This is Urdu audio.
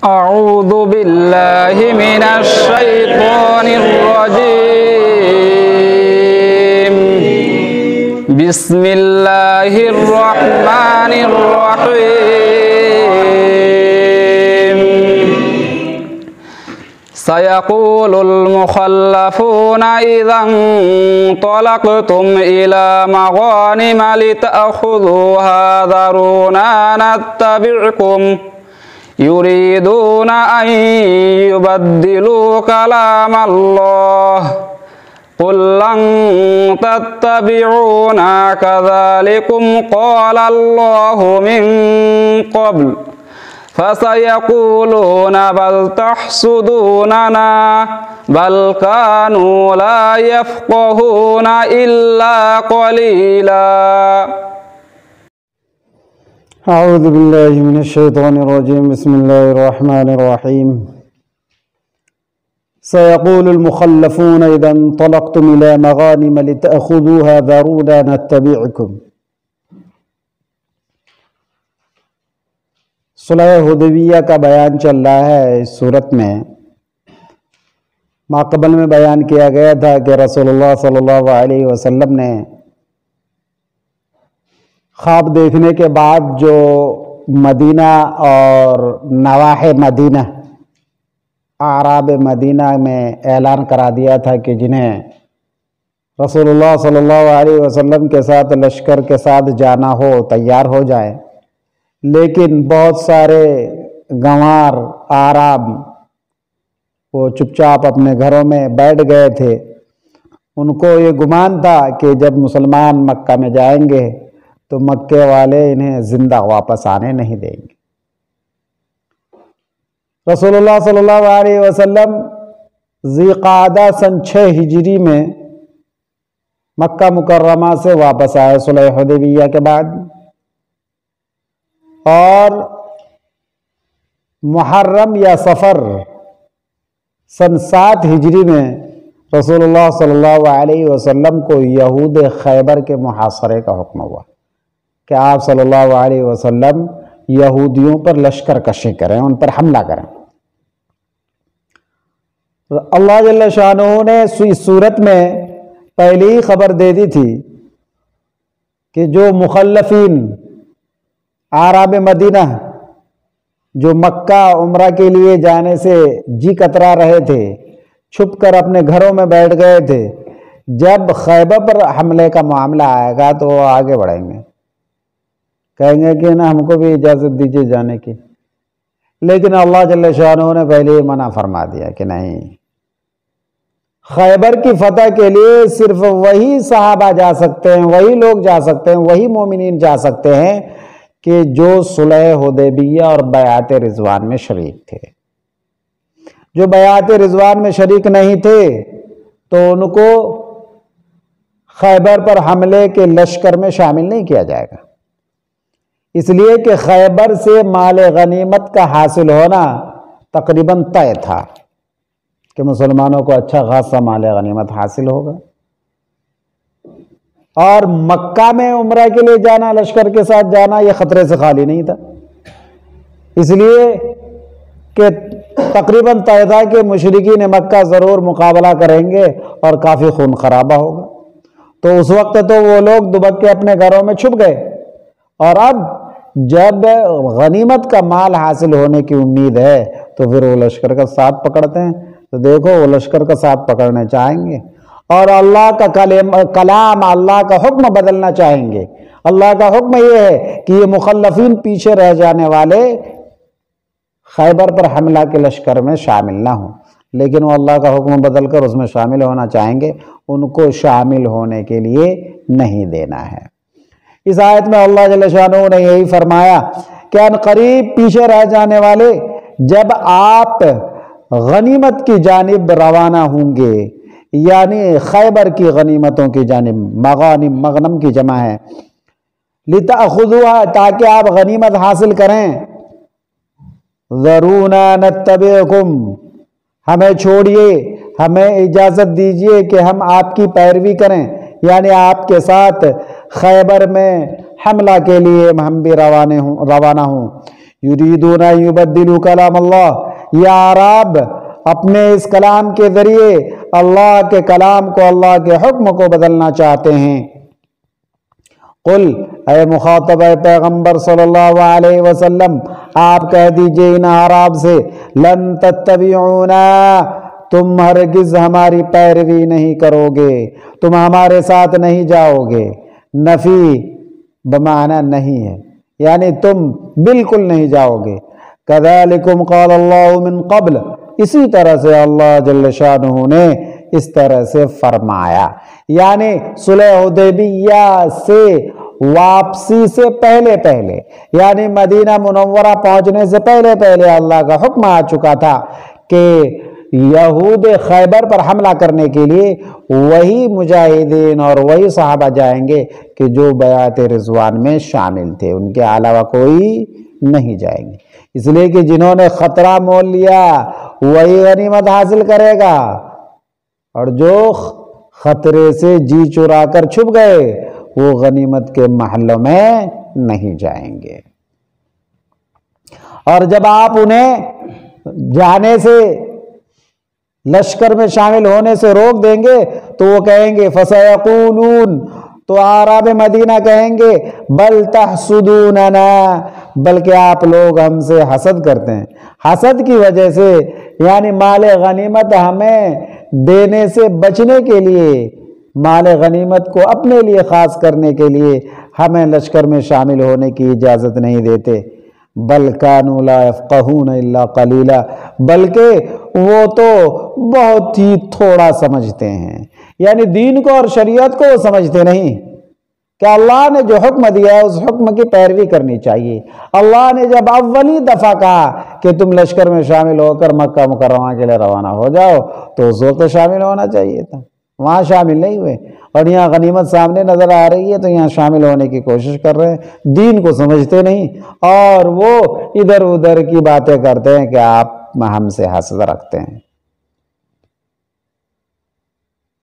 أعوذ بالله من الشيطان الرجيم بسم الله الرحمن الرحيم سيقول المخلفون إذا انطلقتم إلى مغانم لتأخذوها ذرونا نتبعكم يريدون أن يبدلوا كلام الله قل لن تتبعونا كذلكم قال الله من قبل فسيقولون بل تحسدوننا بل كانوا لا يفقهون إلا قليلا أعوذ بالله من الشيطان الرجيم بسم الله الرحمن الرحيم سيقول المخلفون إذا انطلقتم إلى مغانم لتأخذوها ذرونا نتبعكم صلح حدیبیہ کا بیان چل رہا ہے۔ اس صورت میں ماقبل میں بیان کیا گیا تھا کہ رسول اللہ صلی اللہ علیہ وسلم نے خواب دیکھنے کے بعد جو مدینہ اور نواحِ مدینہ اعراب مدینہ میں اعلان کرا دیا تھا کہ جنہیں رسول اللہ صلی اللہ علیہ وسلم کے ساتھ لشکر کے ساتھ جانا ہو تیار ہو جائیں، لیکن بہت سارے گنوار اعراب وہ چپ چاپ اپنے گھروں میں بیٹھ گئے تھے۔ ان کو یہ گمان تھا کہ جب مسلمان مکہ میں جائیں گے تو مکے والے انہیں زندہ واپس آنے نہیں دیں گے۔ رسول اللہ صلی اللہ علیہ وسلم ذی قعدہ سن 6 ہجری میں مکہ مکرمہ سے واپس آئے صلح حدیبیہ کے بعد، اور محرم یا صفر سن 7 ہجری میں رسول اللہ صلی اللہ علیہ وسلم کو یہود خیبر کے محاصرے کا حکم ہوا کہ آپ صلی اللہ علیہ وسلم یہودیوں پر لشکر کشی کریں، ان پر حملہ کریں۔ اللہ جل شانہ نے اس صورت میں پہلی ہی خبر دے دی تھی کہ جو مخلفین اعراب مدینہ جو مکہ عمرہ کے لیے جانے سے جی کترا رہے تھے، چھپ کر اپنے گھروں میں بیٹھ گئے تھے، جب خیبر پر حملے کا معاملہ آئے گا تو وہ آگے بڑھیں گے، کہیں گے کہ نا ہم کو بھی اجازت دیجیے جانے کی۔ لیکن اللہ جل شانہ نے پہلے ہی منع فرما دیا کہ نہیں، خیبر کی فتح کے لیے صرف وہی صحابہ جا سکتے ہیں، وہی لوگ جا سکتے ہیں، وہی مومنین جا سکتے ہیں کہ جو صلح حدیبیہ اور بیعت رضوان میں شریک تھے۔ جو بیعت رضوان میں شریک نہیں تھے تو ان کو خیبر پر حملے کے لشکر میں شامل نہیں کیا جائے گا، اس لیے کہ خیبر سے مال غنیمت کا حاصل ہونا تقریباً طے تھا کہ مسلمانوں کو اچھا خاصا مال غنیمت حاصل ہوگا، اور مکہ میں عمرہ کے لیے جانا، لشکر کے ساتھ جانا، یہ خطرے سے خالی نہیں تھا، اس لیے کہ تقریباً طے تھا کہ مشرکین مکہ ضرور مقابلہ کریں گے اور کافی خون خرابہ ہوگا۔ تو اس وقت تو وہ لوگ دبک کے اپنے گھروں میں چھپ گئے، اور اب جب غنیمت کا مال حاصل ہونے کی امید ہے تو پھر وہ لشکر کا ساتھ پکڑتے ہیں۔ تو دیکھو وہ لشکر کا ساتھ پکڑنا چاہیں گے اور اللہ کا کلام، اللہ کا حکم بدلنا چاہیں گے۔ اللہ کا حکم یہ ہے کہ یہ مخلفین پیچھے رہ جانے والے خیبر پر حملہ کے لشکر میں شامل نہ ہوں، لیکن وہ اللہ کا حکم بدل کر اس میں شامل ہونا چاہیں گے، ان کو شامل ہونے کے لیے نہیں دینا ہے۔ اس آیت میں اللہ جل شانہ نے یہی فرمایا کہ ان قریب پیچھے رہ جانے والے جب آپ غنیمت کی جانب روانہ ہوں گے، یعنی خیبر کی غنیمتوں کی جانب، مغانم مغنم کی جمع ہے، لتأخذوها تاکہ آپ غنیمت حاصل کریں، ذرونا نتبعکم ہمیں چھوڑیے، ہمیں اجازت دیجیے کہ ہم آپ کی پیروی کریں، یعنی آپ کے ساتھ خیبر میں حملہ کے لیے ہم بھی روانہ ہوں۔ یریدون ان یبدلوا کلام اللہ، یہ اعراب اپنے اس کلام کے ذریعے اللہ کے کلام کو، اللہ کے حکم کو بدلنا چاہتے ہیں۔ قل، اے مخاطب اے پیغمبر صلی اللہ علیہ وسلم، آپ کہہ دیجئے ان اعراب سے، لن تتبعونا، تم ہرگز ہماری پیروی نہیں کرو گے، تم ہمارے ساتھ نہیں جاؤ گے۔ نفی بمعنی نہیں ہے، یعنی تم بالکل نہیں جاؤ گے۔ کذالکم قال اللہ من قبل، اسی طرح سے اللہ جل شانہ نے اس طرح سے فرمایا، یعنی صلح حدیبیہ سے واپسی سے پہلے پہلے، یعنی مدینہ منورہ پہنچنے سے پہلے پہلے اللہ کا حکم آ چکا تھا کہ یہود خیبر پر حملہ کرنے کے لیے وہی مجاہدین اور وہی صحابہ جائیں گے کہ جو بیعت رضوان میں شامل تھے، ان کے علاوہ کوئی نہیں جائیں گے، اس لیے کہ جنہوں نے خطرہ مول لیا وہی غنیمت حاصل کرے گا، اور جو خطرے سے جی چرا کر چھپ گئے وہ غنیمت کے محلوں میں نہیں جائیں گے۔ اور جب آپ انہیں جانے سے، لشکر میں شامل ہونے سے روک دیں گے تو وہ کہیں گے فَسَيَقُولُونَ، تو اعراب مدینہ کہیں گے بل تحسدوننا، بلکہ آپ لوگ ہم سے حسد کرتے ہیں۔ حسد کی وجہ سے، یعنی مال غنیمت ہمیں دینے سے بچنے کے لیے، مال غنیمت کو اپنے لیے خاص کرنے کے لیے ہمیں لشکر میں شامل ہونے کی اجازت نہیں دیتے۔ بل کانوا لا یفقہون الا قلیلا، بلکہ وہ تو بہت ہی تھوڑا سمجھتے ہیں، یعنی دین کو اور شریعت کو وہ سمجھتے نہیں کہ اللہ نے جو حکم دیا ہے اس حکم کی پیروی کرنی چاہیے۔ اللہ نے جب اولی دفعہ کہا کہ تم لشکر میں شامل ہو کر مکہ مکرمہ کے لیے روانہ ہو جاؤ تو اس وقت شامل ہونا چاہیے تھا، وہاں شامل نہیں ہوئے، اور یہاں غنیمت سامنے نظر آ رہی ہے تو یہاں شامل ہونے کی کوشش کر رہے ہیں، دین کو سمجھتے نہیں، اور وہ ادھر ادھر کی باتیں کرتے ہیں کہ آپ ہم سے حسد رکھتے ہیں۔